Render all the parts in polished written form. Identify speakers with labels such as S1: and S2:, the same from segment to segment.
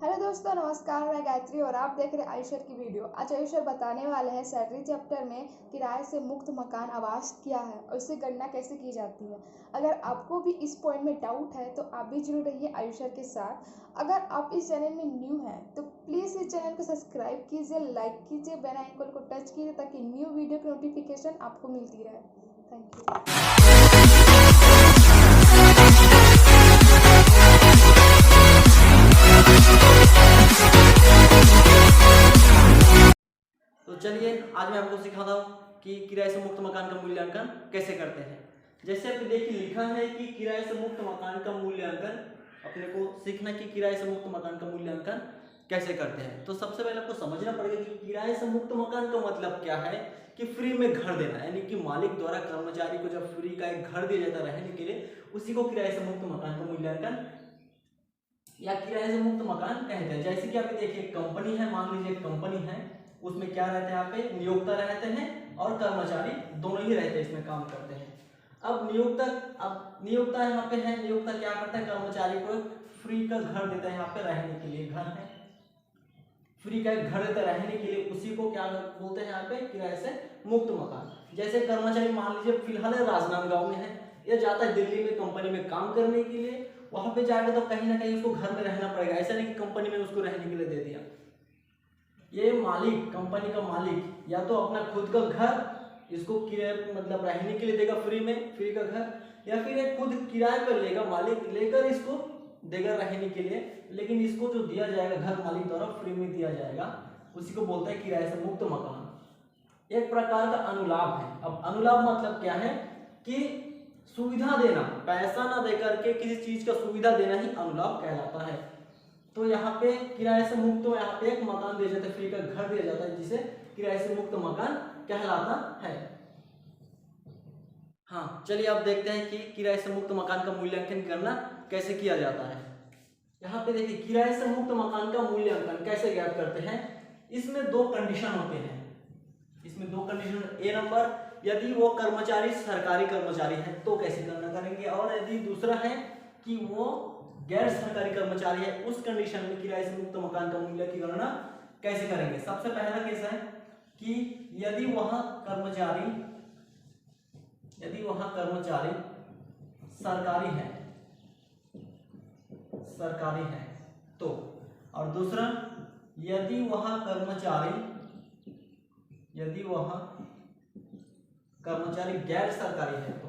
S1: Hello दोस्तों, नमस्कार। मैं गायत्री और आप देख रहे हैं आयुषर की वीडियो। आज आयुषर बताने वाले हैं सैलरी चैप्टर में किराए से मुक्त मकान आवास क्या है और इससे गणना कैसे की जाती है। अगर आपको भी इस पॉइंट में डाउट है तो आप भी जरूर रहिए आयुषर के साथ। अगर आप इस चैनल में न्यू हैं तो प्लीज़ इस चैनल को सब्सक्राइब कीजिए, लाइक कीजिए, बेल आइकन को टच कीजिए ताकि न्यू वीडियो की नोटिफिकेशन आपको मिलती रहे। Thank you.
S2: तो चलिए आज मैं आपको सिखाता हूँ कि किराए से मुक्त मकान का मूल्यांकन कैसे करते हैं। जैसे आप देखिए लिखा है कि किराए से मुक्त मकान का मूल्यांकन अपने को सीखना कि किराए से मुक्त मकान का मूल्यांकन कैसे करते हैं। तो सबसे पहले आपको समझना पड़ेगा कि किराए से मुक्त मकान का मतलब क्या है कि फ्री में घर देना, यानी कि मालिक द्वारा कर्मचारी को जब फ्री का एक घर दिया जाता है रहने के लिए, उसी को किराए से मुक्त मकान का मूल्यांकन या किराए से मुक्त मकान कहते हैं। जैसे कि आप देखिए कंपनी है, मान लीजिए कंपनी है, उसमें क्या रहते हैं, यहाँ पे नियोक्ता रहते हैं और कर्मचारी दोनों ही रहते हैं, इसमें काम करते हैं। अब नियोक्ता यहाँ पे है, नियोक्ता क्या करता है, कर्मचारी को फ्री का घर देता है, यहाँ पे रहने के लिए घर है, फ्री का एक घर देता है रहने के लिए, उसी को क्या बोलते हैं यहाँ पे किराए से मुक्त मकान। जैसे कर्मचारी मान लीजिए फिलहाल राजनांदगांव में है, या जाता है दिल्ली में कंपनी में काम करने के लिए, वहां पे जाएगा तो कहीं ना कहीं उसको घर में रहना पड़ेगा। ऐसा नहीं कि कंपनी में उसको रहने के लिए दे दिया। ये मालिक, कंपनी का मालिक या तो अपना खुद का घर इसको किराए मतलब रहने के लिए देगा फ्री में, फ्री का घर, या फिर एक खुद किराए पर लेगा, मालिक लेकर इसको देगा रहने के लिए, लेकिन इसको जो दिया जाएगा घर मालिक द्वारा फ्री में दिया जाएगा, उसी को बोलते हैं किराए से मुक्त मकान। एक प्रकार का अनुलाभ है। अब अनुलाभ मतलब क्या है कि सुविधा देना, पैसा ना देकर के किसी चीज का सुविधा देना ही अनुलाभ कहलाता है। तो यहाँ पे किराए से मुक्त, तो यहाँ पे एक मकान दिया जाता है, फ्री का घर दिया जाता है, जिसे किराए से मुक्त मकान कहलाता है। हाँ, चलिए अब देखते हैं कि किराए से मुक्त मकान का मूल्यांकन करना कैसे किया जाता है। यहाँ पे देखिए किराए से मुक्त मकान का मूल्यांकन कैसे ज्ञात करते हैं। इसमें दो कंडीशन होते हैं, इसमें दो कंडीशन। ए नंबर, यदि वो कर्मचारी सरकारी कर्मचारी है तो कैसे गणना करेंगे, और यदि दूसरा है कि वो गैर सरकारी कर्मचारी है, उस कंडीशन में किराए से मुक्त मकान का मूल्य की गणना कैसे करेंगे। सबसे पहला केस है कि यदि वह कर्मचारी सरकारी है तो, और दूसरा यदि वह कर्मचारी गैर सरकारी है तो,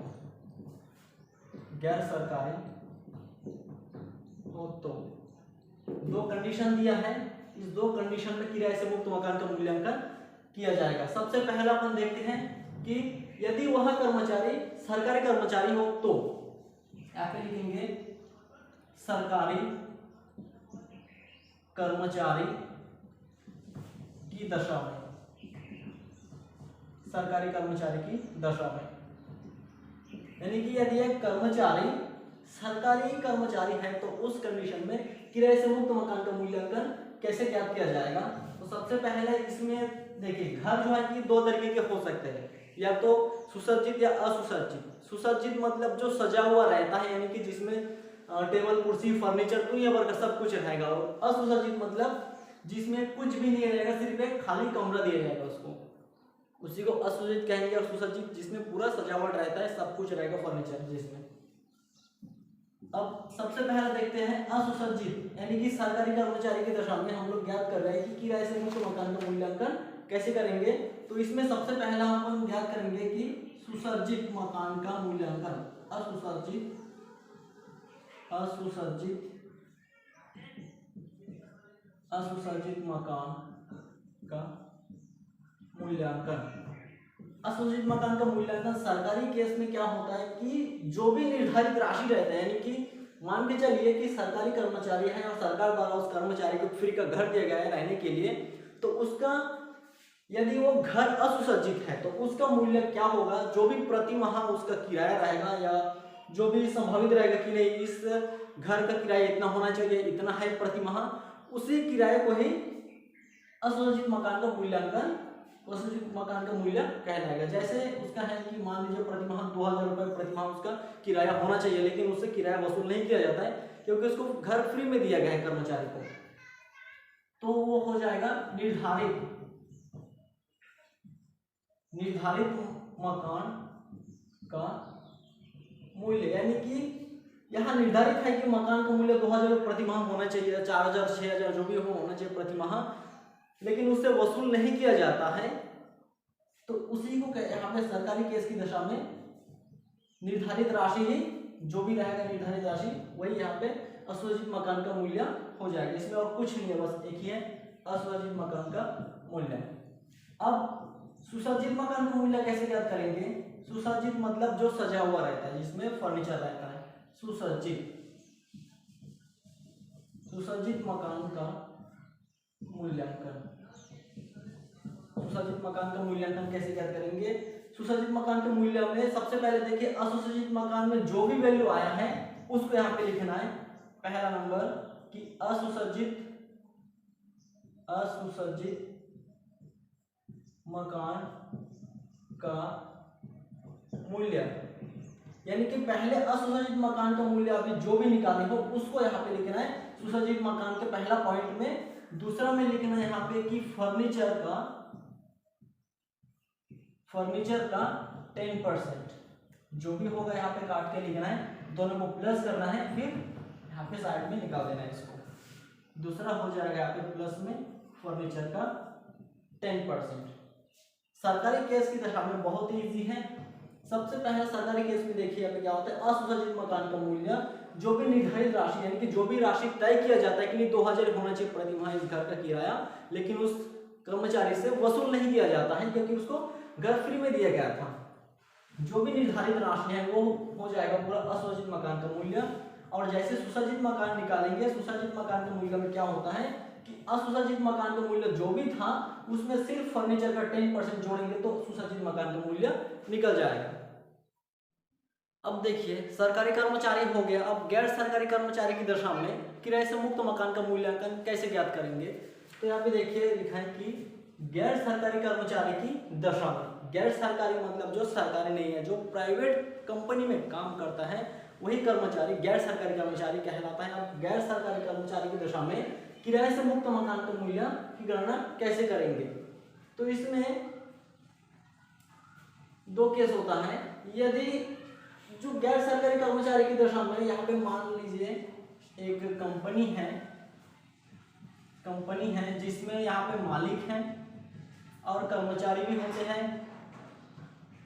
S2: गैर सरकारी हो तो। दो कंडीशन दिया है, इस दो कंडीशन में किराए से मुक्त मकान का मूल्यांकन किया जाएगा। सबसे पहला अपन देखते हैं कि यदि वह कर्मचारी सरकारी कर्मचारी हो तो, यहाँ पे लिखेंगे सरकारी कर्मचारी की दशा में, सरकारी कर्मचारी की दशा में, यानी कि यदि एक कर्मचारी सरकारी कर्मचारी है तो उस कंडीशन में किराए से मुक्त मकान का मूल्यांकन कैसे ज्ञात किया जाएगा। तो सबसे पहले इसमें देखिए घर जो है कि दो तरीके के हो सकते हैं, या तो सुसज्जित या असुसज्जित। सुसज्जित मतलब जो सजा हुआ रहता है, यानी कि जिसमें टेबल कुर्सी फर्नीचर दुनिया भर का सब कुछ रहेगा, और असुसज्जित मतलब जिसमें कुछ भी नहीं रहेगा, सिर्फ एक खाली कमरा दिया जाएगा उसको, उसी को असुसज्जित कहेंगे। और सुसज्जित जिसमें पूरा सजावट रहता है, सब कुछ रहेगा फर्नीचर जिसमें। अब सबसे पहला देखते हैं असुसज्जित, यानी कि सरकारी कर्मचारी की दशा में हम लोग ज्ञात कर रहे हैं कि किराए से मुक्त मकान का मूल्यांकन कैसे करेंगे। तो इसमें सबसे पहला हम ज्ञात करेंगे कि सुसज्जित मकान का मूल्यांकन, असुसज्जित मकान का मूल्यांकन। असुसज्जित मकान का मूल्यांकन सरकारी केस में क्या होता है कि जो भी निर्धारित राशि रहता है, यानी कि मान के चलिए कि सरकारी कर्मचारी है और सरकार द्वारा उस कर्मचारी को फ्री का घर दिया गया है रहने के लिए, तो उसका यदि वो घर असुसज्जित है तो उसका मूल्य क्या होगा, जो भी प्रति माह उसका किराया रहेगा, या जो भी संभावित रहेगा कि नहीं इस घर का किराया इतना होना चाहिए, इतना है प्रति माह, उसी किराए को ही असुसज्जित मकान का मूल्यांकन, असुसज्जित मकान का मूल्य कहलाएगा। जैसे उसका है कि मान लीजिए प्रति माह 2000 रुपये प्रति माह उसका किराया होना चाहिए, लेकिन उससे किराया वसूल नहीं किया जाता है क्योंकि उसको घर फ्री में दिया गया है कर्मचारी को। तो वो हो जाएगा निर्धारित मकान का मूल्य, यानी कि यहाँ निर्धारित है कि मकान का मूल्य 2000 प्रति माह होना चाहिए, 4000 6000 जो भी होना चाहिए प्रति माह, लेकिन उससे वसूल नहीं किया जाता है, तो उसी को यहाँ पे सरकारी केस की दशा में निर्धारित राशि ही जो भी रहेगा, निर्धारित राशि वही यहाँ पे असुरक्षित मकान का मूल्य हो जाएगा। इसमें और कुछ नहीं है, बस एक ही है असुरक्षित मकान का मूल्य। अब सुसज्जित मकान का मूल्य कैसे ज्ञात करेंगे? सुसज्जित मतलब जो सजा हुआ रहता है, जिसमें फर्नीचर रहता है, सुसज्जित मकान का मूल्यांकन। सुसज्जित मकान का मूल्यांकन कैसे ज्ञात करेंगे? सुसज्जित मकान के मूल्य में सबसे पहले देखिए, असुसज्जित मकान में जो भी वैल्यू आया है उसको यहाँ पे लिखना है। पहला नंबर कि असुसज्जित मकान का मूल्य, यानी कि पहले असुसज्जित मकान का मूल्य अभी जो भी निकाले हो उसको यहाँ पे लिखना है सुसज्जित मकान के पहला पॉइंट में। दूसरा में लिखना है यहाँ पे कि फर्नीचर का 10% जो भी होगा यहाँ पे काट के लिखना है, दोनों को प्लस करना है, फिर यहाँ पे साइड में निकाल देना है इसको। दूसरा हो जाएगा यहाँ पे प्लस में फर्नीचर का 10%। सरकारी केस की दशा में बहुत ही इजी है। सबसे पहले सरकारी केस में देखिए यहाँ पे क्या होता है, असुसज्जित मकान का मूल्य जो भी निर्धारित राशि, यानी कि जो भी राशि तय किया जाता है कि नहीं 2000 होना चाहिए प्रति माह इस घर का किराया, लेकिन उस कर्मचारी से वसूल नहीं किया जाता है क्योंकि उसको घर फ्री में दिया गया था। जो भी निर्धारित राशि है वो हो जाएगा पूरा असुसज्जित मकान का मूल्य। और जैसे सुसज्जित मकान निकालेंगे, सुसज्जित मकान के मूल्य में क्या होता है कि असुसज्जित मकान का मूल्य जो भी था उसमें सिर्फ फर्नीचर का 10% जोड़ेंगे तो सुसज्जित मकान का मूल्य निकल जाएगा। अब देखिए सरकारी कर्मचारी हो गया, अब गैर सरकारी कर्मचारी की दशा में किराए से मुक्त मकान का मूल्यांकन कैसे ज्ञात करेंगे? तो यहाँ पे देखिए लिखा है कि गैर सरकारी कर्मचारी की दशा में, गैर सरकारी मतलब जो सरकारी नहीं है, जो प्राइवेट कंपनी में काम करता है वही कर्मचारी गैर सरकारी कर्मचारी कहलाता है। अब गैर सरकारी कर्मचारी की दशा में किराए से मुक्त मकान का मूल्य की गणना कैसे करेंगे? तो इसमें दो केस होता है। यदि जो गैर सरकारी कर्मचारी की दशा में यहाँ पे मान लीजिए एक कंपनी है जिसमें यहाँ पे मालिक हैं और कर्मचारी भी होते हैं।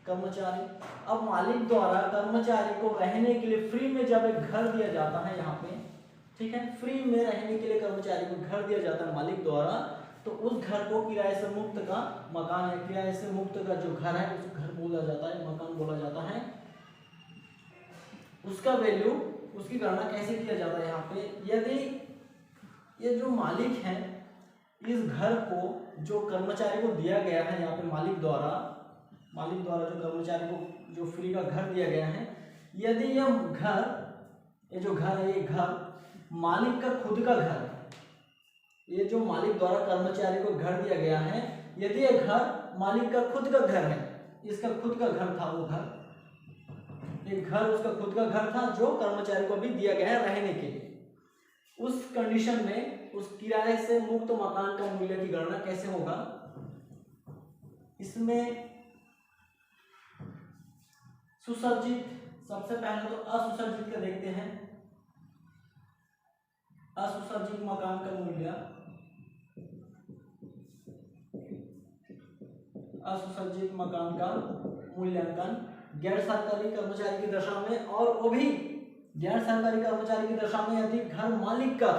S2: कर्मचारी, अब मालिक द्वारा कर्मचारी को रहने के लिए फ्री में जब एक घर दिया जाता है यहाँ पे, ठीक है, फ्री में रहने के लिए कर्मचारी को घर दिया जाता है मालिक द्वारा, तो उस घर को किराए से मुक्त का मकान है, किराए से मुक्त का जो घर है उस घर बोला जाता है, मकान बोला जाता है। उसका वैल्यू, उसकी गणना कैसे किया जाता है? यहाँ पे यदि ये जो मालिक है इस घर को जो कर्मचारी को दिया गया है, यहाँ पे मालिक द्वारा जो कर्मचारी को जो फ्री का घर दिया गया है, यदि ये जो घर है ये घर मालिक का खुद का घर है, ये जो मालिक द्वारा कर्मचारी को घर दिया गया है, यदि ये घर मालिक का खुद का घर है, इसका खुद का घर था, वो घर एक घर उसका खुद का घर था जो कर्मचारी को भी दिया गया है रहने के लिए, उस कंडीशन में उस किराए से मुक्त मकान का मूल्य की गणना कैसे होगा? इसमें सुसज्जित, सबसे पहले तो असुसज्जित का देखते हैं। असुसज्जित मकान का मूल्य, असुसज्जित मकान का मूल्यांकन गैर सरकारी कर्मचारी की दशा में, और वो भी गैर सरकारी कर्मचारी की दशा में यदि घर मालिक का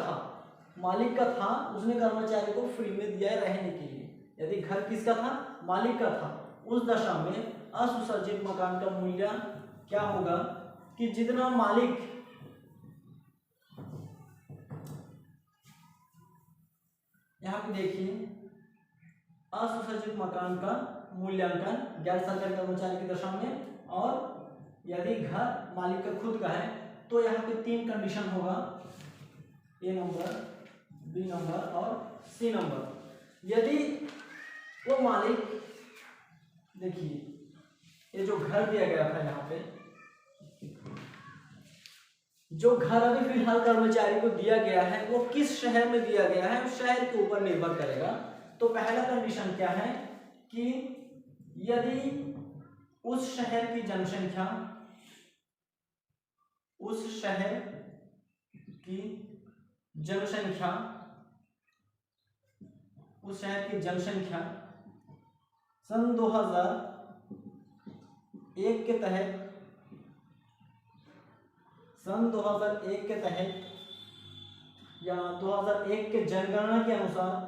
S2: था, उसने कर्मचारी को फ्री में दिया है रहने के लिए, यदि घर किसका था? मालिक का था, उस दशा में असुसज्जित मकान का मूल्य क्या होगा कि जितना मालिक, यहाँ पे देखिए असुसज्जित मकान का मूल्यांकन गैर सरकारी कर्मचारी की दशा में, और यदि घर मालिक का खुद का है तो यहाँ पे 3 कंडीशन होगा, ए नंबर, बी नंबर और सी नंबर। यदि वो मालिक, देखिए ये जो घर दिया गया था यहाँ पे, जो घर अभी फिलहाल कर्मचारी को दिया गया है वो किस शहर में दिया गया है उस शहर के ऊपर निर्भर करेगा। तो पहला कंडीशन क्या है कि यदि उस शहर की जनसंख्या सन 2001 के तहत या 2001 के जनगणना के अनुसार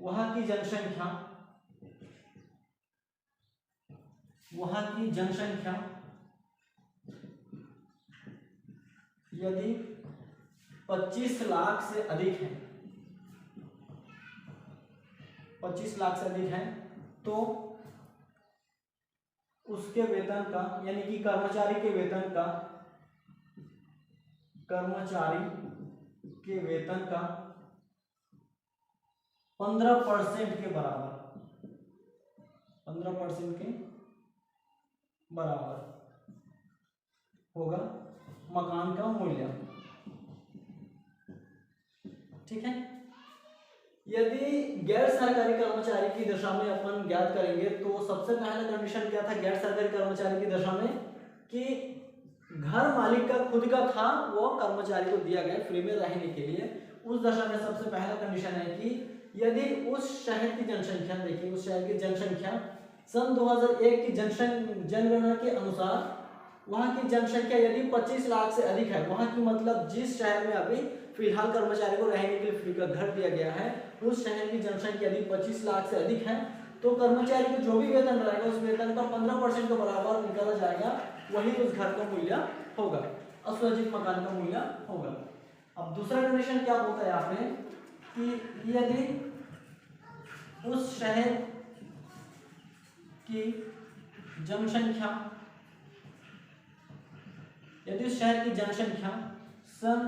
S2: वहां की जनसंख्या यदि 25 लाख से अधिक है, 25 लाख से अधिक है तो उसके वेतन का यानी कि कर्मचारी के वेतन का 15% के बराबर 15% के बराबर होगा मकान का मूल्य। ठीक है। यदि गैर सरकारी कर्मचारी की दशा में अपन ज्ञात करेंगे तो सबसे पहला कंडीशन क्या था गैर सरकारी कर्मचारी की दशा में कि घर मालिक का खुद का था, वो कर्मचारी को दिया गया फ्री में रहने के लिए। उस दशा में सबसे पहला कंडीशन है कि यदि उस शहर की जनसंख्या, देखिए उस शहर की जनसंख्या सन 2001 की जनगणना के अनुसार वहां की जनसंख्या यदि 25 लाख से अधिक है, वहां की मतलब जिस शहर में अभी फिलहाल कर्मचारी को रहने के लिए फ्री का घर दिया गया है उस शहर की जनसंख्या यदि 25 लाख से अधिक है तो कर्मचारी को जो भी वेतन रहेगा उस वेतन का 15% के बराबर निकाला जाएगा, वही उस घर का मूल्य होगा, असुरक्षित मकान का मूल्य होगा। अब दूसरा कंडीशन क्या बोलता है यहाँ पे कि यदि उस शहर की जनसंख्या सन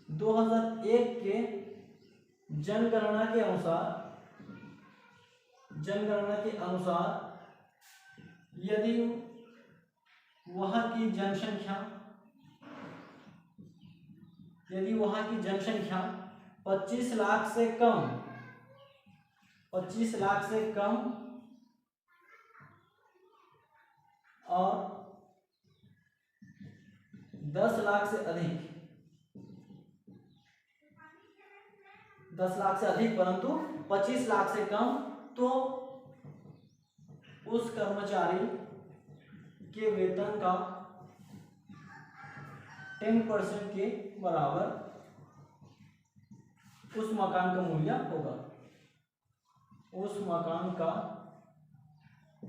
S2: 2001 के जनगणना के अनुसार यदि वहां की जनसंख्या 25 लाख से कम और 10 लाख से अधिक, 10 लाख से अधिक परंतु 25 लाख से कम, तो उस कर्मचारी के वेतन का 10% के बराबर उस मकान का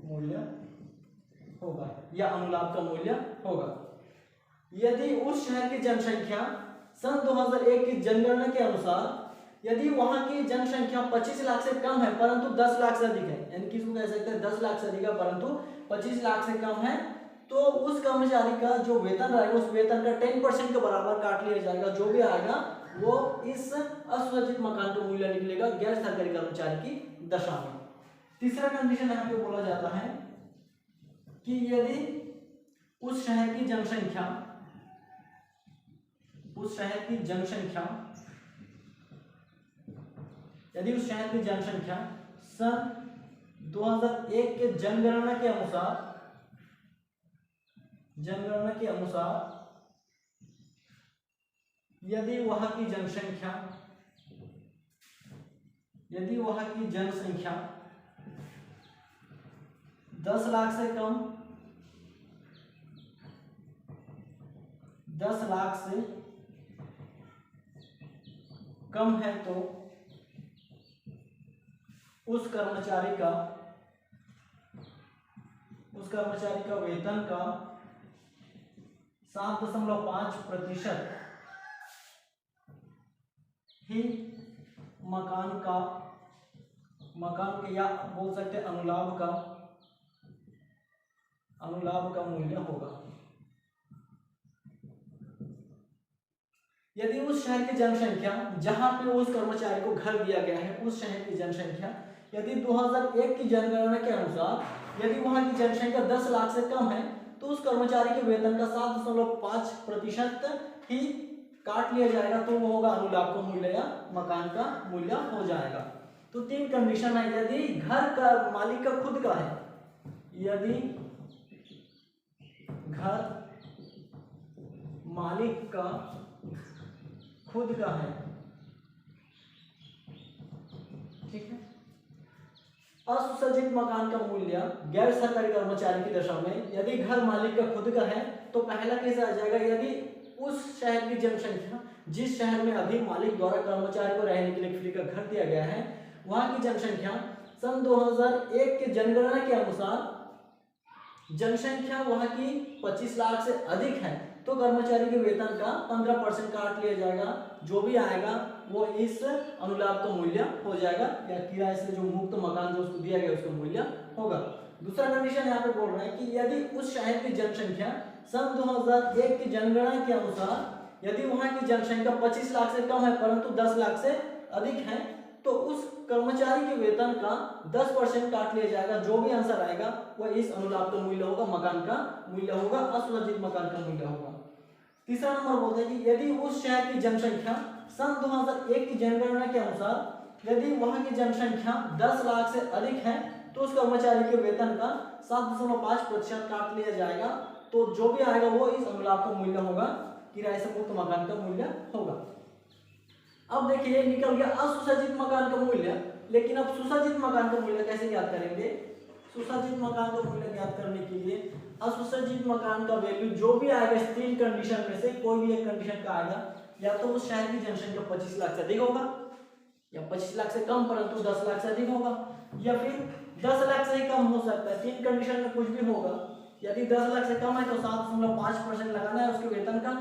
S2: मूल्य होगा, या अनुलाभ का मूल्य होगा। यदि उस शहर की जनसंख्या सन 2001 की जनगणना के अनुसार यदि वहां की जनसंख्या 25 लाख से कम है परंतु 10 लाख से अधिक है, यानी कि इसको कह सकते हैं 10 लाख से अधिक है परंतु 25 लाख से कम है, तो उस कर्मचारी का जो वेतन रहेगा उस वेतन का 10% के बराबर काट लिया जाएगा, जो भी आएगा वो इस असुरक्षित मकान का मूल्य निकलेगा गैर सरकारी कर्मचारी की दशा में। तीसरा कंडीशन यहाँ पे बोला जाता है कि यदि उस शहर की जनसंख्या सन 2001 के जनगणना के अनुसार यदि वहां की जनसंख्या 10 लाख से कम, 10 लाख से कम है तो उस कर्मचारी का वेतन का 7.5% ही मकान के या बोल सकते हैं अनुलाभ का मूल्य होगा। यदि उस शहर की जनसंख्या जहां पे उस कर्मचारी को घर दिया गया है उस शहर की जनसंख्या यदि 2001 की जनगणना के अनुसार यदि वहां की जनसंख्या 10 लाख से कम है तो उस कर्मचारी के वेतन का 7.5% ही काट लिया जाएगा, तो वो होगा अनुलाभ का मूल्य या मकान का मूल्य हो जाएगा। तो 3 कंडीशन है। यदि घर का मालिक का खुद का है, यदि घर मालिक का खुद का है, ठीक है। असुसज्जित मकान का मूल्य गैर सरकारी कर्मचारी की दशा में यदि घर मालिक का खुद का है तो पहला केस आ जाएगा यदि उस शहर की जनसंख्या, जिस शहर में अभी मालिक द्वारा कर्मचारी को रहने के लिए फ्री का घर दिया गया है, वहां की जनसंख्या सन 2001 के जनगणना के अनुसार जनसंख्या वहां की 25 लाख से अधिक है तो कर्मचारी के वेतन का 15% काट लिया जाएगा, जो भी आएगा वो इस अनुलाभ का मूल्य हो जाएगा या किराए से जो मुक्त मकान जो उसको दिया गया उसका मूल्य होगा। दूसरा कंडीशन यहाँ पे बोल रहा है कि यदि उस शहर की जनसंख्या सन 2001 की जनगणना के अनुसार यदि वहां की जनसंख्या 25 लाख से कम है परंतु 10 लाख से अधिक है तो उस कर्मचारी के वेतन का 10% काट लिया जाएगा, जो भी आंसर आएगा वह इस अनुलाभ का मूल्य होगा, मकान का मूल्य होगा, असुसज्जित मकान का मूल्य होगा। तीसरा नंबर बोलते हैं कि यदि उस शहर की जनसंख्या सन 2001 की जनगणना के अनुसार यदि वहां की जनसंख्या 10 लाख से अधिक है तो उस कर्मचारी के वेतन का 7.5% काट लिया जाएगा, तो जो भी आएगा वो इस अनुलाभ का मूल्य होगा, किराए से मुक्त मकान का मूल्य होगा। अब देखिए निकल गया असुसज्जित मकान का मूल्य, लेकिन अब सुसज्जित मकान का मूल्य कैसे ज्ञात करेंगे। सुसज्जित मकान का मूल्य ज्ञात करने के लिए असुसज्जित मकान का वैल्यू जो भी आएगा इस 3 कंडीशन में से कोई भी एक कंडीशन का आएगा, या तो उस शहर की जनसंख्या 25 लाख से अधिक होगा या 25 लाख से कम परंतु 10 लाख से अधिक होगा, या फिर 10 लाख से ही कम हो सकता है। 3 कंडीशन में कुछ भी होगा। यदि 10 लाख से कम है तो 7.5% लगाना है उसके वेतन का,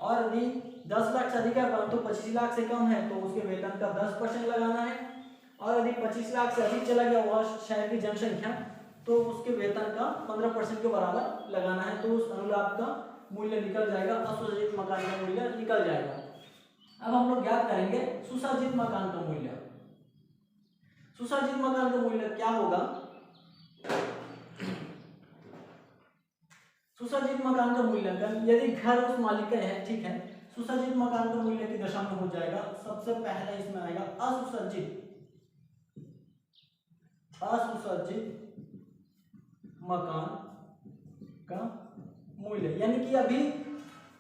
S2: और यदि 10 लाख से अधिक है परंतु 25 लाख से कम है तो उसके वेतन का 10% लगाना है, और यदि 25 लाख से अधिक चला गया वह शहर की जनसंख्या तो उसके वेतन का 15% के बराबर लगाना है, तो उस अनुलाभ का मूल्य निकल जाएगा, असुसज्जित मकान का मूल्य निकल जाएगा। अब हम लोग ज्ञात करेंगे सुसज्जित मकान का मूल्य। सुसज्जित मकान का मूल्य क्या होगा। सुसज्जित मकान का मूल्यांकन यदि घर उस मालिक का है, ठीक है, सुसज्जित मकान का मूल्य की दशा में हो जाएगा। सबसे पहले इसमें आएगा असुसज्जित मकान का मूल्य, यानी कि अभी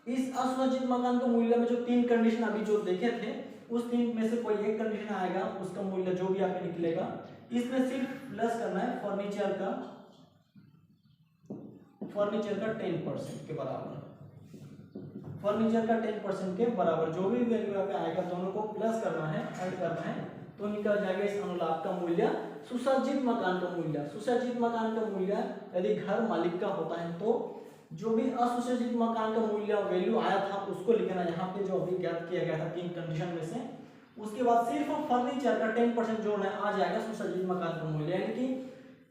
S2: इस असुसज्जित मकान के मूल्य में जो 3 कंडीशन अभी जो देखे थे उस 3 में से कोई एक कंडीशन आएगा, उसका मूल्य जो भी आपको निकलेगा इसमें सिर्फ प्लस करना है फर्नीचर का 10% के बराबर, फर्नीचर का 10% के बराबर जो भी वैल्यू यहाँ पे आएगा दोनों को प्लस करना है, ऐड करना है, तो निकल जाएगा इस अनुलाभ का मूल्य सुसज्जित मकान का मूल्य। सुसज्जित मकान का मूल्य यदि घर मालिक का होता है तो जो भी असुसज्जित मकान का मूल्य वैल्यू आया था उसको लिखना यहाँ पे जो अभी ज्ञात किया गया था 3 कंडीशन में से, उसके बाद सिर्फ फर्नीचर का 10% जोड़ना आ जाएगा सुसज्जित मकान का मूल्य। यानी कि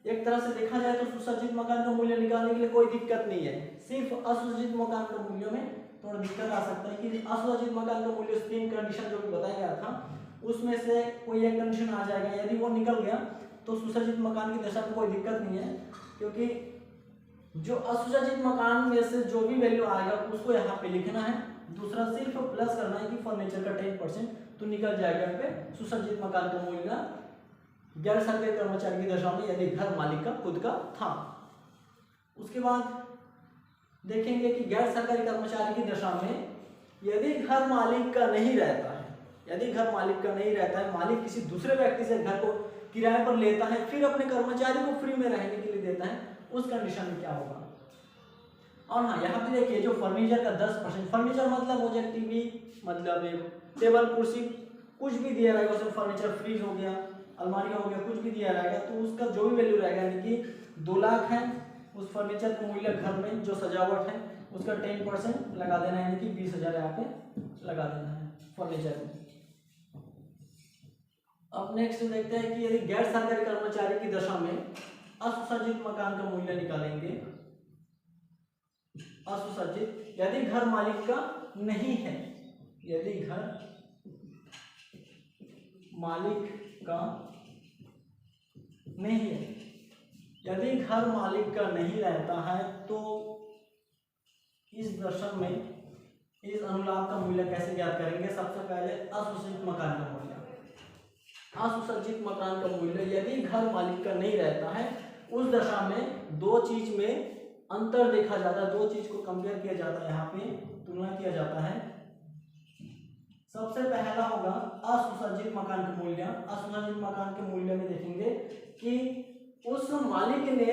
S2: एक तरह से देखा जाए तो सुसज्जित मकान का मूल्य निकालने के लिए कोई दिक्कत नहीं है, सिर्फ असुसज्जित मकान का मूल्य में थोड़ा दिक्कत आ सकता है कि असुसज्जित मकान का मूल्य 3 कंडीशन जो भी बताया गया था उसमें से कोई एक कंडीशन आ जाएगा, यदि वो निकल गया तो सुसज्जित मकान की दशा में कोई दिक्कत नहीं है, क्योंकि जो असुसज्जित मकान में से जो भी वैल्यू आएगा उसको यहाँ पे लिखना है, दूसरा सिर्फ प्लस करना है कि फर्नीचर का 10%, तो निकल जाएगा यहाँ पे सुसज्जित मकान का मूल्य गैर सरकारी कर्मचारी की दशा में यदि घर मालिक का खुद का था। उसके बाद देखेंगे कि गैर सरकारी कर्मचारी की दशा में यदि घर मालिक का नहीं रहता है, यदि घर मालिक का नहीं रहता है, मालिक किसी दूसरे व्यक्ति से घर को किराए पर लेता है फिर अपने कर्मचारी को फ्री में रहने के लिए देता है, उस कंडीशन में क्या होगा। और हाँ यहाँ पे देखिए जो फर्नीचर का 10%, फर्नीचर मतलब हो जाए टीवी, मतलब टेबल कुर्सी कुछ भी दिया रहेगा उसमें, फर्नीचर फ्रिज हो गया, अलमारी हो गया, कुछ भी दिया रहेगा तो उसका जो भी वैल्यू रहेगा, यानी कि 2 लाख है उस फर्नीचर का मूल्य, घर में जो सजावट है उसका 10% लगा देना है, यानी कि 20,000 यहाँ पे लगा देना है फर्नीचर में। अब नेक्स्ट देखते हैं कि यदि गैर सरकारी कर्मचारी की दशा में असुसज्जित मकान का मूल्य निकालेंगे। असुसज्जित यदि घर मालिक का नहीं है, यदि घर मालिक का नहीं है। यदि घर मालिक का नहीं रहता है तो इस दशा में इस अनुलाभ का मूल्य कैसे ज्ञात करेंगे? सबसे पहले असुसज्जित मकान का मूल्य। असुसज्जित मकान का मूल्य यदि घर मालिक का नहीं रहता है उस दशा में दो चीज में अंतर देखा जाता है, दो चीज को कंपेयर किया जाता है, यहाँ पे तुलना किया जाता है। सबसे पहला होगा असुसज्जित मकान का मूल्य। असुसज्जित मकान के मूल्य में देखेंगे कि उस मालिक ने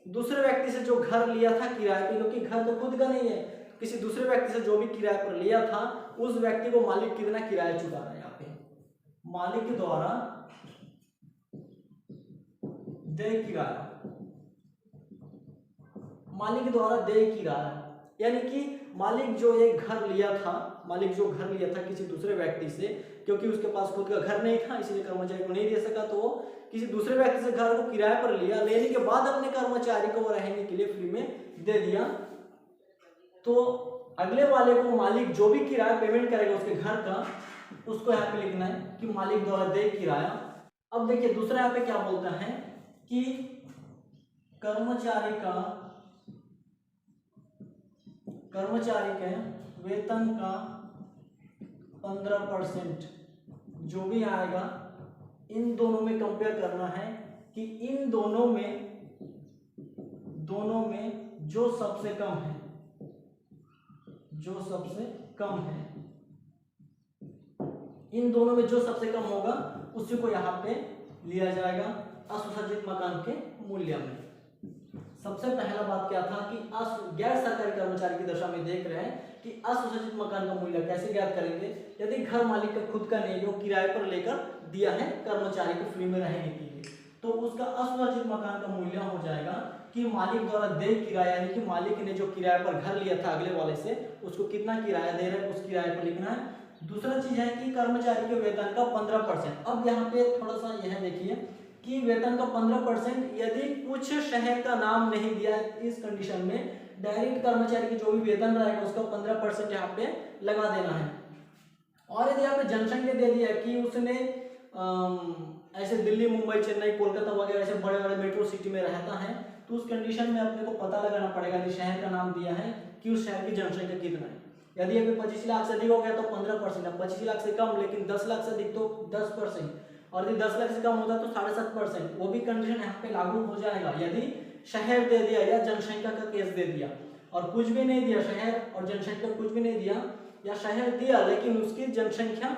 S2: दूसरे व्यक्ति से जो घर लिया था किराए पे, क्योंकि घर तो खुद का नहीं है, किसी दूसरे व्यक्ति से जो भी किराए पर लिया था उस व्यक्ति को मालिक कितना किराया चुका रहा है। यहाँ पे मालिक द्वारा देय किराया, मालिक द्वारा देय किराया, यानी कि मालिक जो एक घर लिया था, मालिक जो घर लिया था किसी दूसरे व्यक्ति से, क्योंकि उसके पास खुद का घर नहीं था इसलिए कर्मचारी को नहीं दे सका, तो किसी दूसरे व्यक्ति से घर को किराए पर लिया, लेने के बाद अपने कर्मचारी को वो रहने के लिए फ्री में दे दिया। तो अगले वाले को मालिक जो भी किराया पेमेंट करेगा उसके घर का, उसको यहाँ पे लिखना है कि मालिक द्वारा देय किराया। अब देखिए दूसरा यहाँ पे क्या बोलता है कि कर्मचारी के वेतन का 15% जो भी आएगा, इन दोनों में कंपेयर करना है कि इन दोनों में जो सबसे कम है, इन दोनों में जो सबसे कम होगा उसी को यहाँ पे लिया जाएगा असुसज्जित मकान के मूल्य में। सबसे पहला बात क्या था कि गैर सरकारी कर्मचारी की दशा में देख रहे हैं कि असुसज्जित मकान का मूल्य कैसे ज्ञात करेंगे? यदि घर मालिक का खुद का नहीं, जो किराए पर लेकर दिया है कर्मचारी को फ्री में रहने के लिए, तो उसका असुसज्जित मकान का मूल्य हो जाएगा कि मालिक द्वारा देय किराया, यानी कि मालिक ने जो किराए पर घर लिया था अगले वाले से, उसको कितना किराया दे रहे हैं उस किराए पर लिखना है। दूसरा चीज है कि कर्मचारी के वेतन का 15%। अब यहाँ पे थोड़ा सा यह देखिए कि वेतन का 15% यदि कुछ शहर का नाम नहीं दिया इस कंडीशन में डायरेक्ट कर्मचारी की जो भी वेतन रहेगा उसका 15% यहाँ पे लगा देना है। और यदि यहाँ पे जनसंख्या दे दिया कि उसने ऐसे दिल्ली, मुंबई, चेन्नई, कोलकाता वगैरह ऐसे बड़े बड़े मेट्रो सिटी में रहता है, तो उस कंडीशन में अपने को पता लगाना पड़ेगा कि शहर का नाम दिया है कि उस शहर की जनसंख्या कितना है। यदि अभी 25 लाख से अधिक हो गया तो 15%, अब 25 लाख से कम लेकिन 10 लाख से अधिक तो 10%, और यदि 10 लाख से कम होता तो 7.5%, वो भी कंडीशन यहाँ पे लागू हो जाएगा यदि शहर दे दिया या जनसंख्या का केस दे दिया। और कुछ भी नहीं दिया, शहर और जनसंख्या कुछ भी नहीं दिया, या शहर दिया लेकिन उसकी जनसंख्या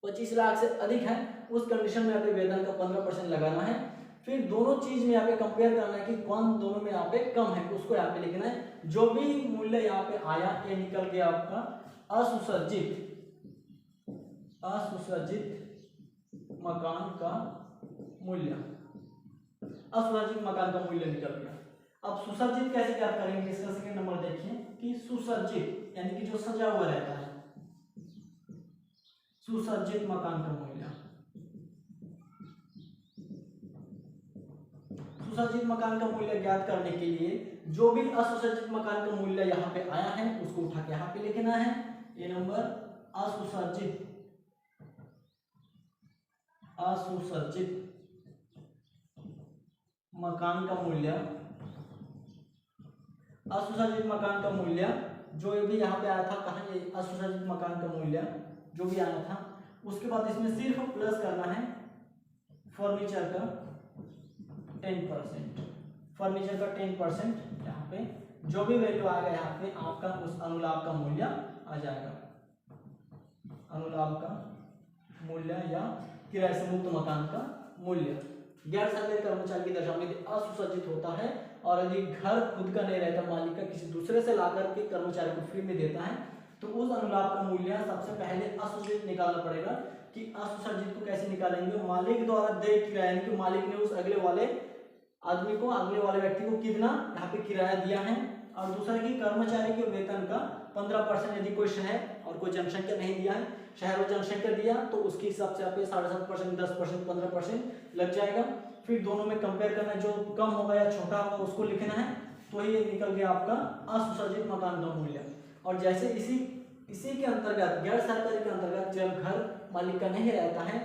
S2: 25 लाख से अधिक है, उस कंडीशन में यहाँ पे वेतन का 15% लगाना है। फिर दोनों चीज में यहाँ पे कंपेयर करना है कि कौन दोनों में यहाँ पे कम है, उसको यहाँ पे लिखना है। जो भी मूल्य यहाँ पे आया ये निकल गया आपका असुसज्जित मकान का मूल्य। असुसज्जित मकान का मूल्य निकल गया। अब सुसज्जित कैसे क्या करेंगे इसका सेकंड नंबर देखिए कि सुसज्जित यानी कि जो सजा हुआ रहता है, सुसज्जित मकान का मूल्य। सुसज्जित मकान का मूल्य ज्ञात करने के लिए जो भी असुसज्जित मकान का मूल्य यहाँ पे आया है उसको उठा के यहाँ पे लिखना है। ये नंबर असुसज्जित मकान का मूल्य, असुसज्जित मकान का मूल्य जो भी यहाँ पे आया था, कहाँ ये असुसज्जित मकान का मूल्य जो भी आया था, उसके बाद इसमें सिर्फ प्लस करना है फर्नीचर का 10%, फर्नीचर का 10% यहाँ पे जो भी वैल्यू आएगा यहाँ पे आपका उस अनुलाभ का मूल्य आ जाएगा। अनुलाभ का मूल्य या किराए से मुक्त मकान का मूल्य। गैर सरकारी कर्मचारी की दशा में असुसज्जित होता है और यदि घर खुद का नहीं रहता, मालिक का किसी दूसरे से लाकर के कर्मचारी को फ्री में देता है, तो उस अनुलाभ का मूल्य सबसे पहले असुसज्जित निकालना पड़ेगा। कि असुसज्जित को कैसे निकालेंगे? मालिक द्वारा देय किराया, यानी कि मालिक ने उस अगले वाले आदमी को, अगले वाले व्यक्ति को कितना यहाँ पे किराया दिया है, और दूसरा कि कर्मचारी के वेतन का 15% यदि कोई शहर और कोई जनसंख्या नहीं दिया है, शहर और जनसंख्या दिया तो उसके हिसाब से यहाँ पे 7.5%, 10%, 15% लग जाएगा। फिर दोनों में कंपेयर करना है, जो कम होगा या छोटा होगा उसको लिखना है, तो ये निकल गया आपका असुसज्जित मकान का मूल्य। और जैसे इसी के अंतर्गत गैर सरकारी के अंतर्गत जब घर मालिक का नहीं रहता है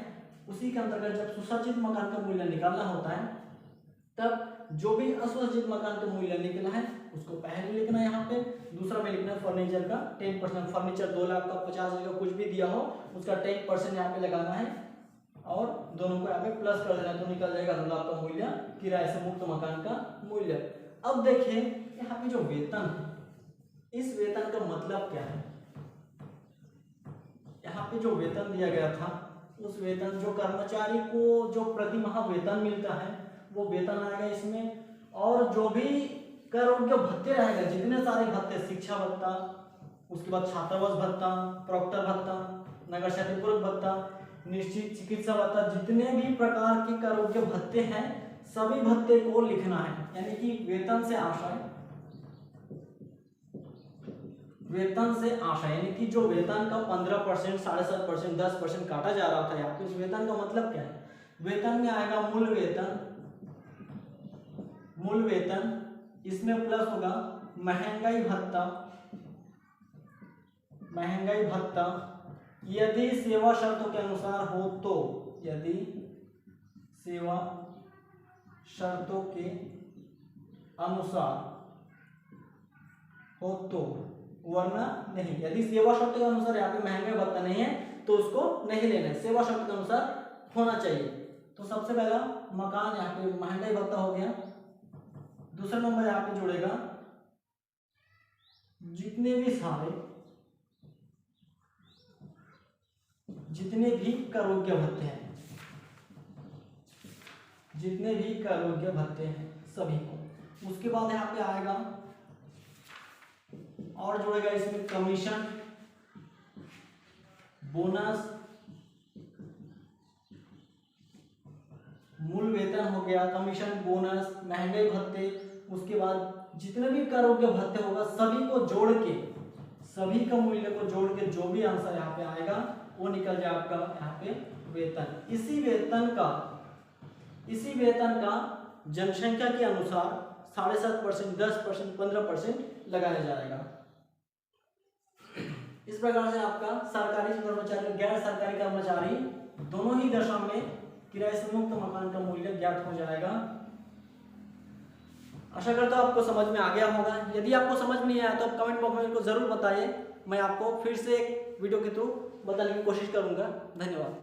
S2: उसी के अंतर्गत जब सुसज्जित मकान का मूल्य निकालना होता है तब जो भी असुसज्जित मकान का मूल्य निकला है उसको पहले लिखना है यहाँ पे, दूसरा में लिखना है फर्नीचर का 10%। फर्नीचर 2 लाख का 50,000 का कुछ भी दिया हो उसका 10% यहाँ पे लगाना है और दोनों को यहाँ पे प्लस कर देना, तो निकल जाएगा 2 लाख का मूल्य किराए से मुक्त मकान का मूल्य। अब देखिए यहाँ पे जो वेतन है, इस वेतन का मतलब क्या है। यहाँ पे जो वेतन दिया गया था उस वेतन, जो कर्मचारी को जो प्रति माह वेतन मिलता है वो वेतन आएगा इसमें, और जो भी करोग्य भत्ते रहेगा, जितने सारे भत्ते, शिक्षा भत्ता, उसके बाद छात्रावास भत्ता, प्रॉक्टर भत्ता, नगर क्षतिपूर्ति भत्ता, निश्चित चिकित्सा भत्ता, जितने भी प्रकार के करोग्य भत्ते हैं सभी भत्ते को लिखना है। यानी कि वेतन से आशय, वेतन से आशय यानी कि जो वेतन का 15%, 7.5%, 10% काटा जा रहा था यहाँ पे, इस वेतन का मतलब क्या है। वेतन में आएगा मूल वेतन, मूल वेतन, इसमें प्लस होगा महंगाई भत्ता, महंगाई भत्ता यदि सेवा शर्तों के अनुसार हो तो, यदि सेवा शर्तों के अनुसार हो तो, वरना नहीं। यदि सेवा शर्तों के अनुसार यहाँ पे महंगाई भत्ता नहीं है तो उसको नहीं लेना है, सेवा शर्तों के अनुसार होना चाहिए। तो सबसे पहला मकान यहाँ पे महंगाई भत्ता हो गया, दूसरा नंबर यहाँ पे जुड़ेगा जितने भी सारे, जितने भी करोग्य भत्ते हैं, जितने भी करोग्य भत्ते हैं सभी को। उसके बाद यहाँ पे आएगा और जुड़ेगा इसमें कमीशन, बोनस, मूल वेतन हो गया, कमीशन, बोनस, महंगाई भत्ते, उसके बाद जितने भी करोग्य भत्ते होगा सभी को जोड़ के, सभी का मूल्य को जोड़ के जो भी आंसर यहाँ पे आएगा वो निकल जाए आपका यहाँ पे वेतन। इसी वेतन का जनसंख्या के अनुसार 7.5%, 10%, 15% लगाया जाएगा। इस प्रकार से आपका सरकारी कर्मचारी, गैर सरकारी कर्मचारी दोनों ही दशा में किराए से मुक्त मकान का मूल्य ज्ञात हो जाएगा। आशा करता हूं आपको समझ में आ गया होगा। यदि आपको समझ में नहीं आया तो आप कमेंट बॉक्स में मेरे को जरूर बताइए, मैं आपको फिर से एक वीडियो के थ्रू बताने की कोशिश करूंगा। धन्यवाद।